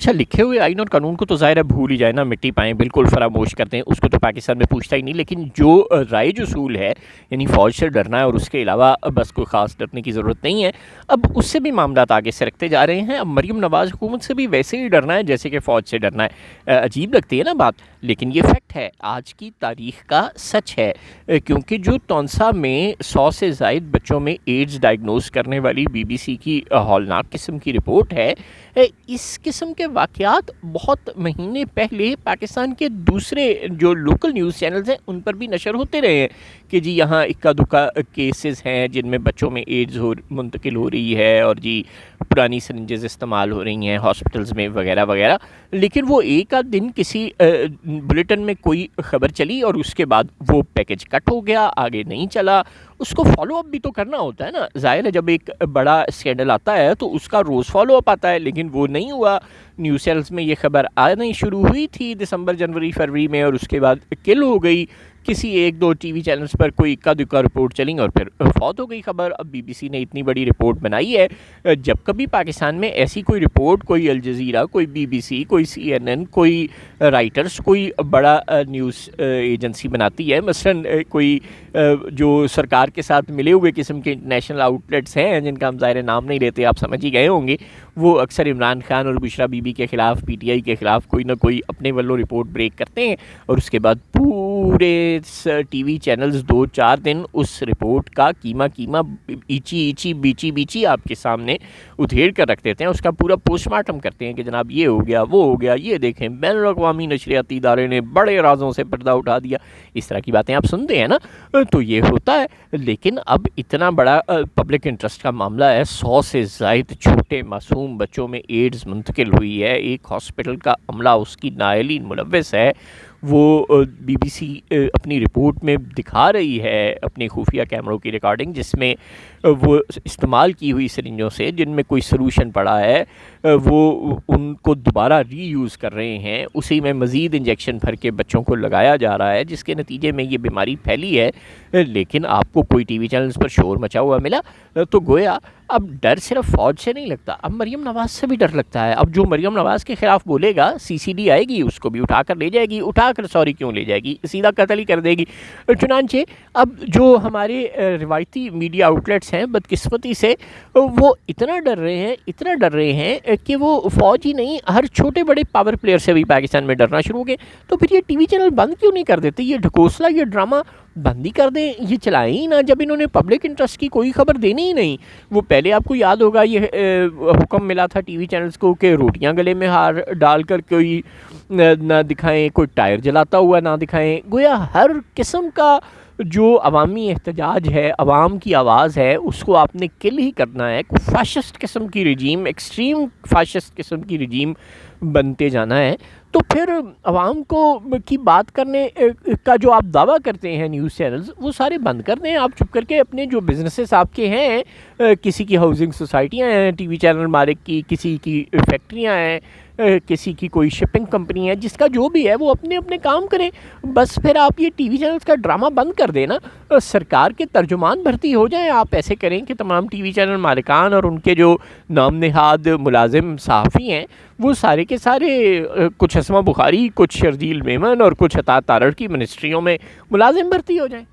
اچھا، لکھے ہوئے آئین اور قانون کو تو ظاہر ہے بھول ہی جائے نا، مٹی پائیں، بالکل فراموش کرتے ہیں، اس کو تو پاکستان میں پوچھتا ہی نہیں. لیکن جو رائج اصول ہے، یعنی فوج سے ڈرنا ہے اور اس کے علاوہ بس کوئی خاص ڈرنے کی ضرورت نہیں ہے، اب اس سے بھی معاملات آگے سے رکھتے جا رہے ہیں. اب مریم نواز حکومت سے بھی ویسے ہی ڈرنا ہے جیسے کہ فوج سے ڈرنا ہے. عجیب لگتی ہے نا بات، لیکن یہ فیکٹ ہے، آج کی تاریخ کا سچ ہے. کیونکہ جو تونسا میں 100 سے زائد بچوں میں ایڈز ڈائگنوز کرنے والی بی بی سی کی ہولناک قسم کی رپورٹ ہے، اس قسم کے واقعات بہت مہینے پہلے پاکستان کے دوسرے جو لوکل نیوز چینلز ہیں ان پر بھی نشر ہوتے رہے ہیں کہ جی یہاں اکا دکا کیسز ہیں جن میں بچوں میں ایڈز منتقل ہو رہی ہے، اور جی پرانی سرنجز استعمال ہو رہی ہیں ہاسپٹلز میں وغیرہ وغیرہ. لیکن وہ ایک آدھ دن کسی بلیٹن میں کوئی خبر چلی اور اس کے بعد وہ پیکج کٹ ہو گیا، آگے نہیں چلا. اس کو فالو اپ بھی تو کرنا ہوتا ہے نا. ظاہر ہے جب ایک بڑا اسکینڈل آتا ہے تو اس کا روز فالو اپ آتا ہے، لیکن وہ نہیں ہوا. نیوز چینلز میں یہ خبر آنی شروع ہوئی تھی دسمبر جنوری فروری میں، اور اس کے بعد کل ہو گئی. کسی ایک دو ٹی وی چینلز پر کوئی اکا دکا رپورٹ چلیں اور پھر فوت ہو گئی خبر. اب بی بی سی نے اتنی بڑی رپورٹ بنائی ہے. جب کبھی پاکستان میں ایسی کوئی رپورٹ، کوئی الجزیرہ، کوئی بی بی سی، کوئی سی این این، کوئی رائٹرز، کوئی بڑا نیوز ایجنسی بناتی ہے، مثلاً کوئی جو سرکار کے ساتھ ملے ہوئے قسم کے انٹرنیشنل آؤٹلیٹس ہیں جن کا ہم ظاہر نام نہیں لیتے، آپ سمجھ ہی گئے ہوں گے، وہ اکثر عمران خان اور بشرا بی بی کے خلاف، پی ٹی آئی کے خلاف کوئی نہ کوئی اپنے والوں رپورٹ بریک کرتے ہیں، اور اس کے بعد پورے ٹی وی چینلز 2-4 دن اس رپورٹ کا کیما ایچی بیچی آپ کے سامنے ادھیڑ کر رکھ دیتے ہیں. اس کا پورا پوسٹ مارٹم کرتے ہیں کہ جناب یہ ہو گیا، وہ ہو گیا، یہ دیکھیں بین الاقوامی نشریاتی ادارے نے بڑے رازوں سے پردہ اٹھا دیا. اس طرح کی باتیں آپ سنتے ہیں نا، تو یہ ہوتا ہے. لیکن اب اتنا بڑا پبلک انٹرسٹ کا معاملہ ہے، 100 سے زائد چھوٹے معصوم بچوں میں ایڈز منتقل ہوئی ہے، ایک ہاسپٹل کا عملہ اس کی نائلین ملوث ہے. وہ بی بی سی اپنی رپورٹ میں دکھا رہی ہے اپنی خفیہ کیمروں کی ریکارڈنگ، جس میں وہ استعمال کی ہوئی سرنجوں سے جن میں کوئی سلوشن پڑا ہے، وہ ان کو دوبارہ ری یوز کر رہے ہیں، اسی میں مزید انجیکشن بھر کے بچوں کو لگایا جا رہا ہے، جس کے نتیجے میں یہ بیماری پھیلی ہے. لیکن آپ کو کوئی ٹی وی چینلز پر شور مچا ہوا ملا تو گویا اب ڈر صرف فوج سے نہیں لگتا، اب مریم نواز سے بھی ڈر لگتا ہے. اب جو مریم نواز کے خلاف بولے گا، سی سی ڈی آئے گی، اس کو بھی اٹھا کر لے جائے گی، اٹھا کر سوری کیوں لے جائے گی، سیدھا قتل ہی کر دے گی. چنانچہ اب جو ہمارے روایتی میڈیا آؤٹلیٹس ہیں بدقسمتی سے وہ اتنا ڈر رہے ہیں کہ وہ فوج ہی نہیں، ہر چھوٹے بڑے پاور پلیئر سے بھی پاکستان میں ڈرنا شروع ہو گئے. تو پھر یہ ٹی وی چینل بند کیوں نہیں کر دیتے؟ یہ ڈھکوسلا، یہ ڈرامہ بند ہی کر دیں، یہ چلائیں ہی نہ. جب انہوں نے پبلک انٹرسٹ کی کوئی خبر دینی ہی نہیں، وہ پہلے آپ کو یاد ہوگا یہ حکم ملا تھا ٹی وی چینلز کو کہ روٹیاں گلے میں ہار ڈال کر کوئی نہ دکھائیں، کوئی ٹائر جلاتا ہوا نہ دکھائیں. گویا ہر قسم کا جو عوامی احتجاج ہے، عوام کی آواز ہے، اس کو آپ نے کل ہی کرنا ہے. کوئی فاشسٹ قسم کی رجیم، ایکسٹریم فاشسٹ قسم کی رجیم بنتے جانا ہے. تو پھر عوام کو کی بات کرنے کا جو آپ دعویٰ کرتے ہیں نیوز چینلز، وہ سارے بند کر دیں. آپ چپ کر کے اپنے جو بزنسز آپ کے ہیں، کسی کی ہاؤسنگ سوسائٹیاں ہیں ٹی وی چینل مالک کی، کسی کی فیکٹریاں ہیں، کسی کی کوئی شپنگ کمپنی ہے، جس کا جو بھی ہے وہ اپنے اپنے کام کریں. بس پھر آپ یہ ٹی وی چینلز کا ڈرامہ بند کر دیں نا، سرکار کے ترجمان بھرتی ہو جائیں. آپ ایسے کریں کہ تمام ٹی وی چینل مالکان اور ان کے جو نام نہاد ملازم صحافی ہیں، وہ سارے کے سارے کچھ اسما بخاری، کچھ شرجیل میمن اور کچھ عطا تارڑ کی منسٹریوں میں ملازم بھرتی ہو جائیں.